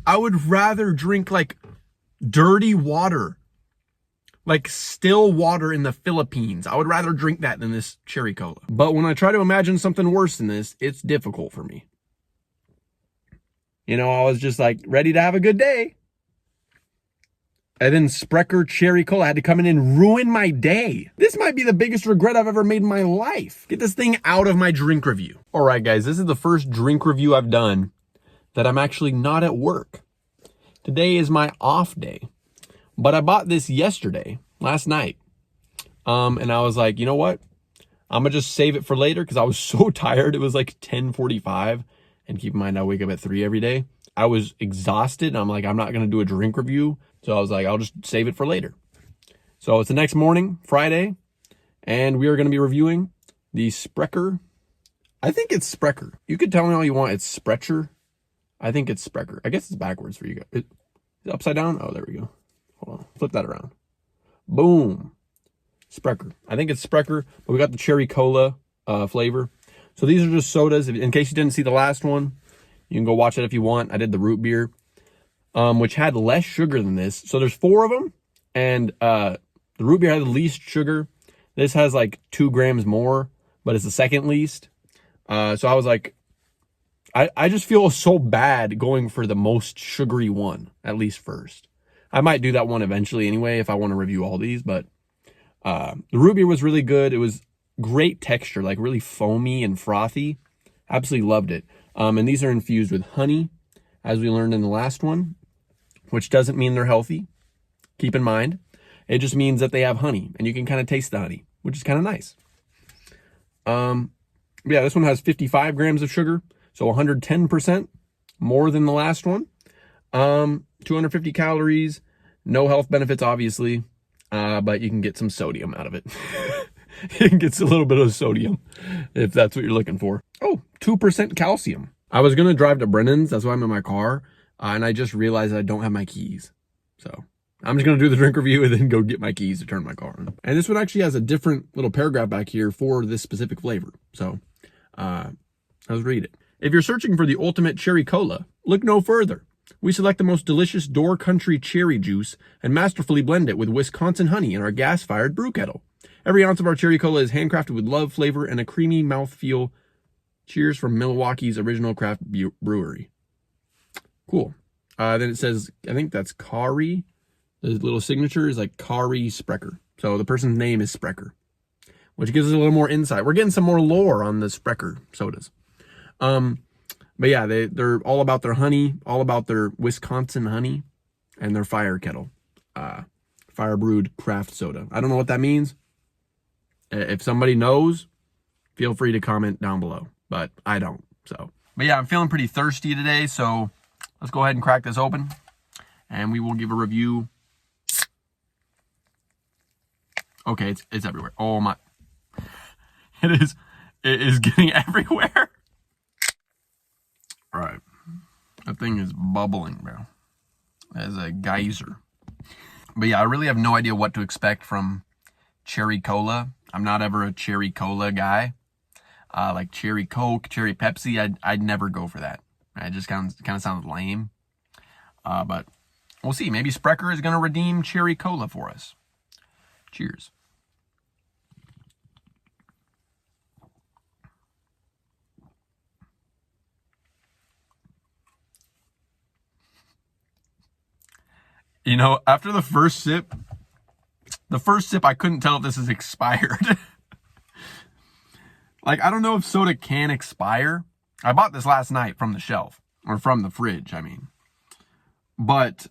I would rather drink like dirty water, like still water in the Philippines. I would rather drink that than this cherry cola. But when I try to imagine something worse than this, it's difficult for me. You know, I was just like ready to have a good day. And then Sprecher cherry cola had to come in and ruin my day. This might be the biggest regret I've ever made in my life. Get this thing out of my drink review. All right, guys, this is the first drink review I've done that I'm actually not at work. Today is my off day. But I bought this last night. And I was like, you know what? I'm gonna just save it for later because I was so tired. It was like 10:45. And keep in mind, I wake up at 3 every day. I was exhausted. I'm like, I'm not gonna do a drink review. So I was like, I'll just save it for later. So it's the next morning, Friday, and we are going to be reviewing the Sprecher. I think it's Sprecher. You could tell me all you want. It's Sprechers. I think it's Sprecher. I guess it's backwards for you guys. Is it upside down? Oh, there we go. Hold on. Flip that around. Boom. Sprecher. I think it's Sprecher, but we got the cherry cola flavor. So these are just sodas. In case you didn't see the last one, you can go watch it if you want. I did the root beer. Which had less sugar than this. So there's 4 of them, and the root beer had the least sugar. This has like 2 grams more, but it's the second least. So I was like, I just feel so bad going for the most sugary one, at least first. I might do that one eventually anyway if I want to review all these, but the root beer was really good. It was great texture, like really foamy and frothy. Absolutely loved it. And these are infused with honey, as we learned in the last one, which doesn't mean they're healthy. Keep in mind, it just means that they have honey, and you can kind of taste the honey, which is kind of nice. Yeah, this one has 55 grams of sugar, so 110% more than the last one. 250 calories, no health benefits, obviously, but you can get some sodium out of it. You can get a little bit of sodium if that's what you're looking for. Oh, 2% calcium. I was going to drive to Brennan's. That's why I'm in my car. And I just realized I don't have my keys. So I'm just going to do the drink review and then go get my keys to turn my car on. And this one actually has a different little paragraph back here for this specific flavor. So let's read it. If you're searching for the ultimate cherry cola, look no further. We select the most delicious Door Country cherry juice and masterfully blend it with Wisconsin honey in our gas-fired brew kettle. Every ounce of our cherry cola is handcrafted with love, flavor, and a creamy mouthfeel. Cheers from Milwaukee's original craft brewery. Cool. Then it says, I think that's Kari. The little signature is like Kari Sprecher. So the person's name is Sprecher, which gives us a little more insight. We're getting some more lore on the Sprecher sodas. But yeah, they're all about their honey, all about their Wisconsin honey and their fire kettle. Fire brewed craft soda. I don't know what that means. If somebody knows, feel free to comment down below, but I don't. So, but yeah, I'm feeling pretty thirsty today, so let's go ahead and crack this open, and we will give a review. Okay, it's everywhere. Oh my, it is getting everywhere. All right, that thing is bubbling, bro. As a geyser. But yeah, I really have no idea what to expect from cherry cola. I'm not ever a cherry cola guy. Like cherry Coke, cherry Pepsi, I'd never go for that. It just kind of sounds lame. But we'll see. Maybe Sprecher is going to redeem cherry cola for us. Cheers. You know, after the first sip, I couldn't tell if this is expired. Like, I don't know if soda can expire. I bought this last night from the shelf, or from the fridge, I mean. But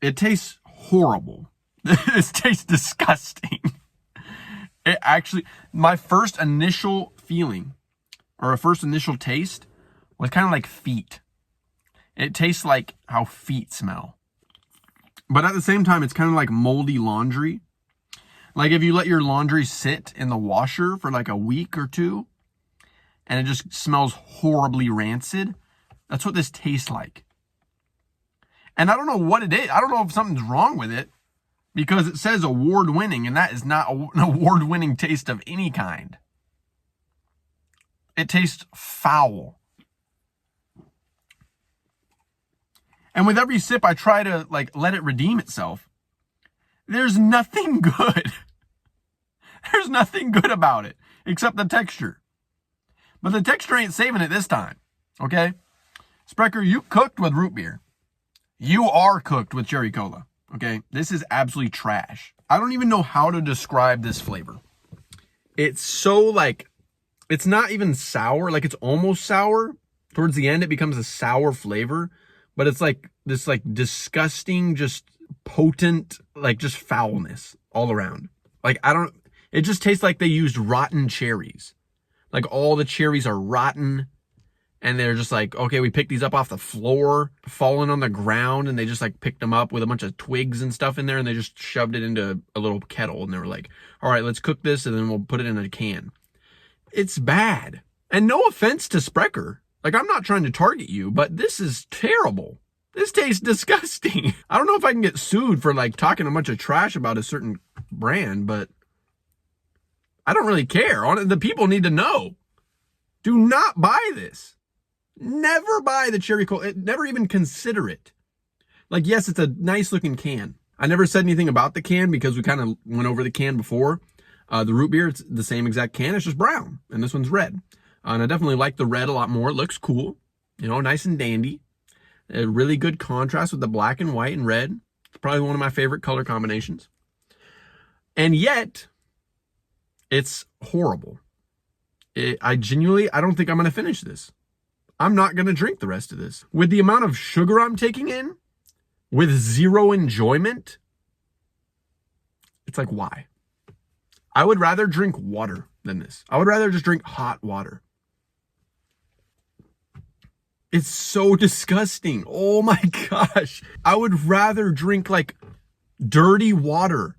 it tastes horrible. It tastes disgusting. It actually, my first initial feeling, or a first initial taste, was kind of like feet. It tastes like how feet smell. But at the same time, it's kind of like moldy laundry. Like if you let your laundry sit in the washer for like a week or two, and it just smells horribly rancid, that's what this tastes like. And I don't know what it is. I don't know if something's wrong with it, because it says award-winning, and that is not an award-winning taste of any kind. It tastes foul. And with every sip, I try to like let it redeem itself. There's nothing good. There's nothing good about it except the texture. But the texture ain't saving it this time. Okay? Sprecher, you cooked with root beer. You are cooked with cherry cola. Okay? This is absolutely trash. I don't even know how to describe this flavor. It's so like, it's not even sour. Like it's almost sour. Towards the end, it becomes a sour flavor. But it's like this like disgusting, just potent, like just foulness all around. Like it just tastes like they used rotten cherries. Like all the cherries are rotten. And they're just like, okay, we picked these up off the floor, falling on the ground, and they just like picked them up with a bunch of twigs and stuff in there, and they just shoved it into a little kettle, and they were like, all right, let's cook this, and then we'll put it in a can. It's bad. And no offense to Sprecher. Like, I'm not trying to target you, but this is terrible. This tastes disgusting. I don't know if I can get sued for like talking a bunch of trash about a certain brand, but I don't really care. The people need to know. Do not buy this. Never buy the cherry cola. Never even consider it. Like, yes, it's a nice looking can. I never said anything about the can because we kind of went over the can before. The root beer, it's the same exact can. It's just brown. And this one's red. And I definitely like the red a lot more. It looks cool. You know, nice and dandy. A really good contrast with the black and white and red. It's probably one of my favorite color combinations. And yet, it's horrible. I don't think I'm going to finish this. I'm not going to drink the rest of this. With the amount of sugar I'm taking in, with zero enjoyment, it's like, why? I would rather drink water than this. I would rather just drink hot water. It's so disgusting. Oh my gosh. I would rather drink like dirty water.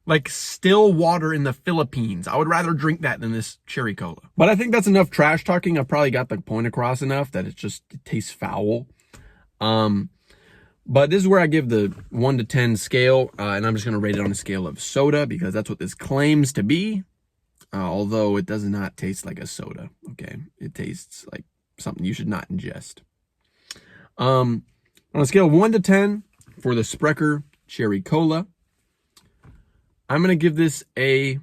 Like still water in the Philippines. I would rather drink that than this cherry cola. But I think that's enough trash talking. I've probably got the point across enough that it tastes foul. But this is where I give the 1 to 10 scale. And I'm just going to rate it on a scale of soda because that's what this claims to be. Although it does not taste like a soda. Okay. It tastes like something you should not ingest. On a scale of 1 to 10 for the Sprecher cherry cola, I'm going to give this a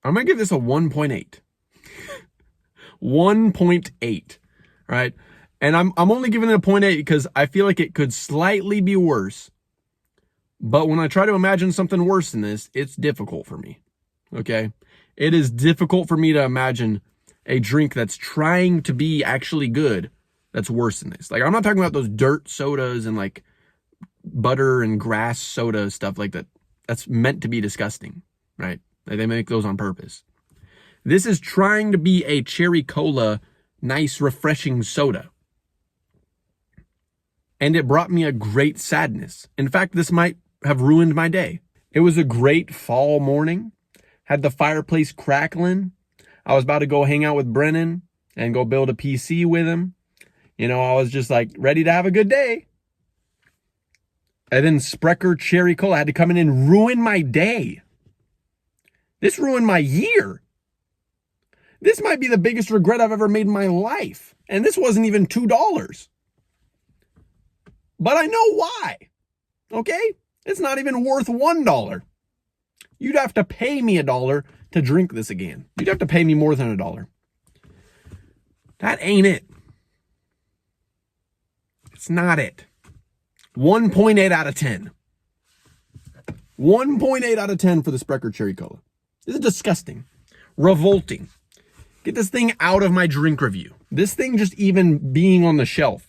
1.8. 1.8, right? And I'm only giving it a 0.8 because I feel like it could slightly be worse. But when I try to imagine something worse than this, it's difficult for me, okay? It is difficult for me to imagine a drink that's trying to be actually good that's worse than this. Like, I'm not talking about those dirt sodas and like butter and grass soda stuff like that. That's meant to be disgusting, right? Like they make those on purpose. This is trying to be a cherry cola, nice, refreshing soda. And it brought me a great sadness. In fact, this might have ruined my day. It was a great fall morning. Had the fireplace crackling. I was about to go hang out with Brennan and go build a PC with him. You know, I was just like ready to have a good day. And then Sprecher cherry cola had to come in and ruin my day. This ruined my year. This might be the biggest regret I've ever made in my life. And this wasn't even $2. But I know why. Okay? It's not even worth $1. You'd have to pay me $1 to drink this again. You'd have to pay me more than $1. That ain't it. It's not it. 1.8 out of 10. 1.8 out of 10 for the Sprecher cherry cola. This is disgusting. Revolting. Get this thing out of my drink review. This thing just even being on the shelf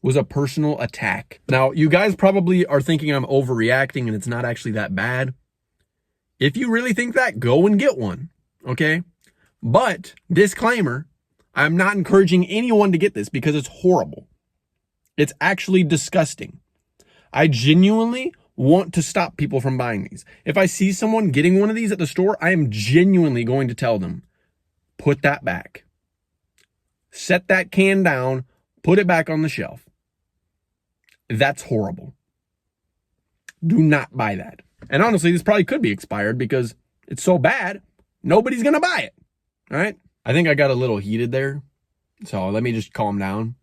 was a personal attack. Now, you guys probably are thinking I'm overreacting and it's not actually that bad. If you really think that, go and get one, okay? But, disclaimer, I'm not encouraging anyone to get this because it's horrible. It's actually disgusting. I genuinely want to stop people from buying these. If I see someone getting one of these at the store, I am genuinely going to tell them, put that back. Set that can down, put it back on the shelf. That's horrible. Do not buy that. And honestly, this probably could be expired because it's so bad, nobody's going to buy it. All right? I think I got a little heated there. So let me just calm down.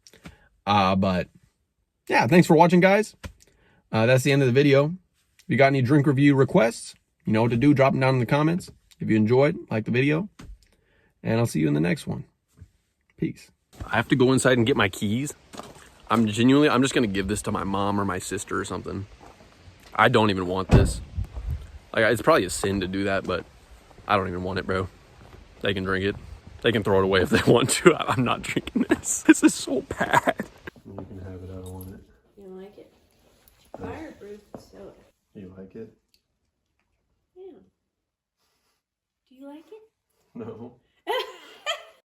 But yeah, thanks for watching, guys. That's the end of the video. If you got any drink review requests, you know what to do. Drop them down in the comments. If you enjoyed, like the video. And I'll see you in the next one. Peace. I have to go inside and get my keys. I'm just going to give this to my mom or my sister or something. I don't even want this. Like, it's probably a sin to do that, but I don't even want it, bro. They can drink it. They can throw it away if they want to. I'm not drinking this. This is so bad. You can have it. I don't want it. You like it? Fireproof soda. You like it? Yeah. Do you like it? No.